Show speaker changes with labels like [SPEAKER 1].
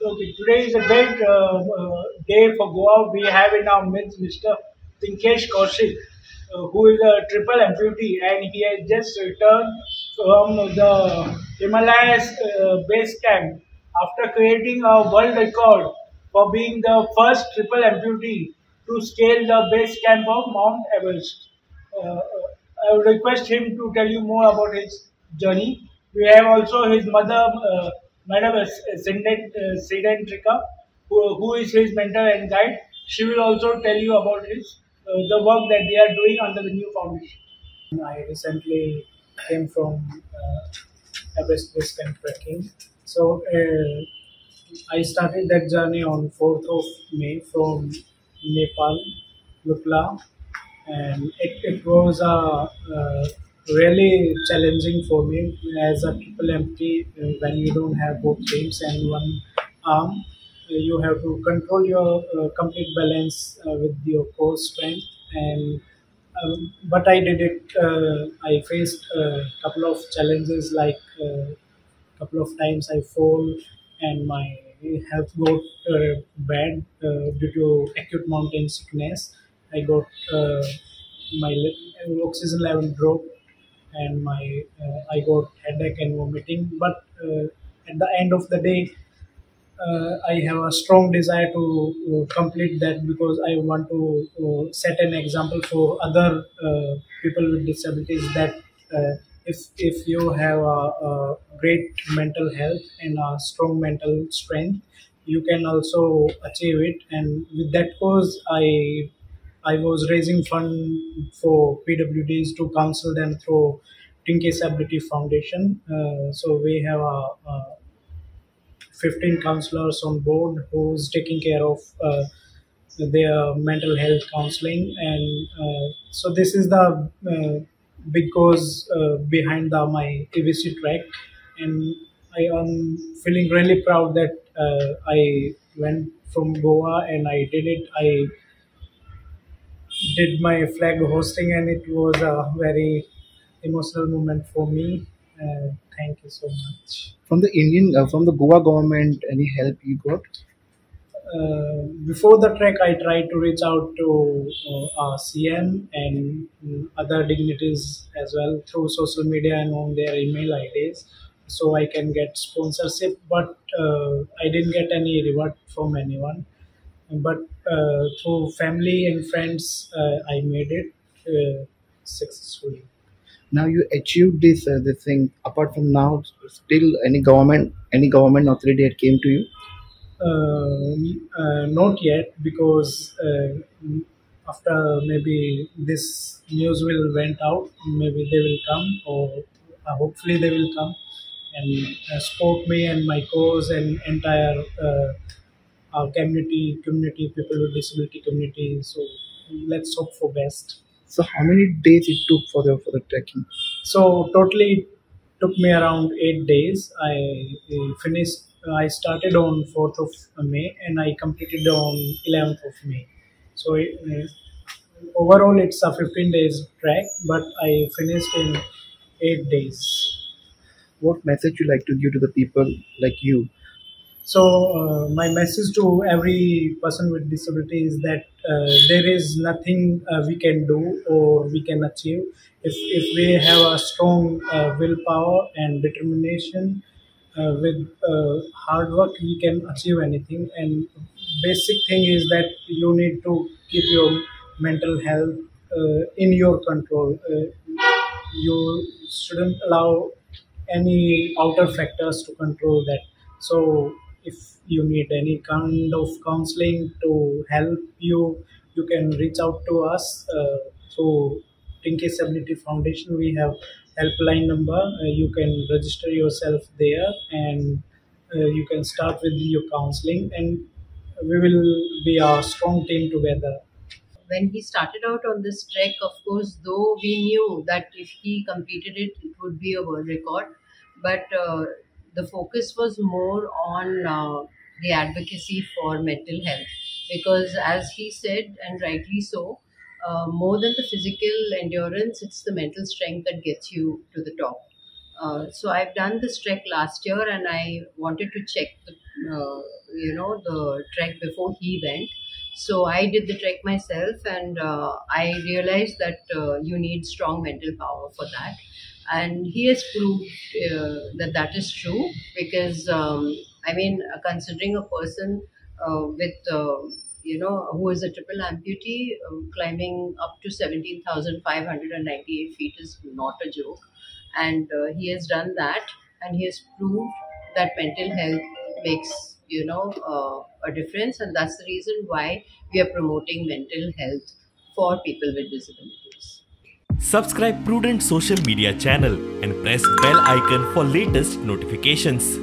[SPEAKER 1] Okay, today is a great day for Goa. We have in our midst Mr. Tinkesh Kaushik, who is a triple amputee, and he has just returned from the Himalayas base camp after creating a world record for being the first triple amputee to scale the base camp of Mount Everest. Uh, I would request him to tell you more about his journey. We have also his mother, Madam Sedentrika, who is his mentor and guide. She will also tell you about his the work that they are doing under the new foundation.
[SPEAKER 2] I recently came from Everest base camp trekking. So I started that journey on 4th of May from Nepal, Lukla, and it was really challenging for me as a triple empty when you don't have both limbs and one arm. You have to control your complete balance with your core strength and but I did it. I faced a couple of challenges, like couple of times I fall and my health got bad due to acute mountain sickness. I got oxygen level dropped and my I got headache and vomiting. But at the end of the day, I have a strong desire to complete that because I want to set an example for other people with disabilities that if you have a great mental health and a strong mental strength, you can also achieve it. And with that cause, I was raising fund for PWDs to counsel them through Tinkesh Ability Foundation. So we have a 15 counselors on board who's taking care of their mental health counseling. And so this is the big cause behind my TVC track. And I am feeling really proud that I went from Goa and I did it. I did my flag hosting and it was a very emotional moment for me. Thank you so much.
[SPEAKER 3] From the Goa government, any help you got?
[SPEAKER 2] Before the trek, I tried to reach out to our CM and other dignitaries as well through social media and on their email IDs, so I can get sponsorship. But I didn't get any reward from anyone. But through family and friends, I made it successfully.
[SPEAKER 3] Now you achieved this thing. Apart from now, still any government authority that came to you?
[SPEAKER 2] Not yet, because after maybe this news will went out, maybe they will come, or hopefully they will come and support me and my cause and entire our community, people with disability community. So let's hope for best.
[SPEAKER 3] So how many days it took for the trekking?
[SPEAKER 2] So totally it took me around 8 days. Finished. I started on 4th of May and I completed on 11th of May. So overall it's a 15 days track, but I finished in 8 days.
[SPEAKER 3] What message you like to give to the people like you?
[SPEAKER 2] So my message to every person with disability is that there is nothing we can do or we can achieve if we have a strong willpower and determination. With hard work, we can achieve anything. And basic thing is that you need to keep your mental health in your control. You shouldn't allow any outer factors to control that. So if you need any kind of counseling to help you, you can reach out to us through Tinkesh Ability Foundation. We have helpline number. You can register yourself there, and you can start with your counseling, and we will be a strong team together.
[SPEAKER 4] When he started out on this trek, of course, though we knew that if he completed it, it would be a world record, but the focus was more on the advocacy for mental health, because as he said, and rightly so, more than the physical endurance, it's the mental strength that gets you to the top. So I've done this trek last year, and I wanted to check the the trek before he went. So I did the trek myself, and I realized that you need strong mental power for that. And he has proved that that is true, because considering a person who is a triple amputee, climbing up to 17,598 feet is not a joke. And he has done that, and he has proved that mental health makes a difference, and that's the reason why we are promoting mental health for people with disabilities.
[SPEAKER 5] Subscribe Prudent social media channel and press bell icon for latest notifications.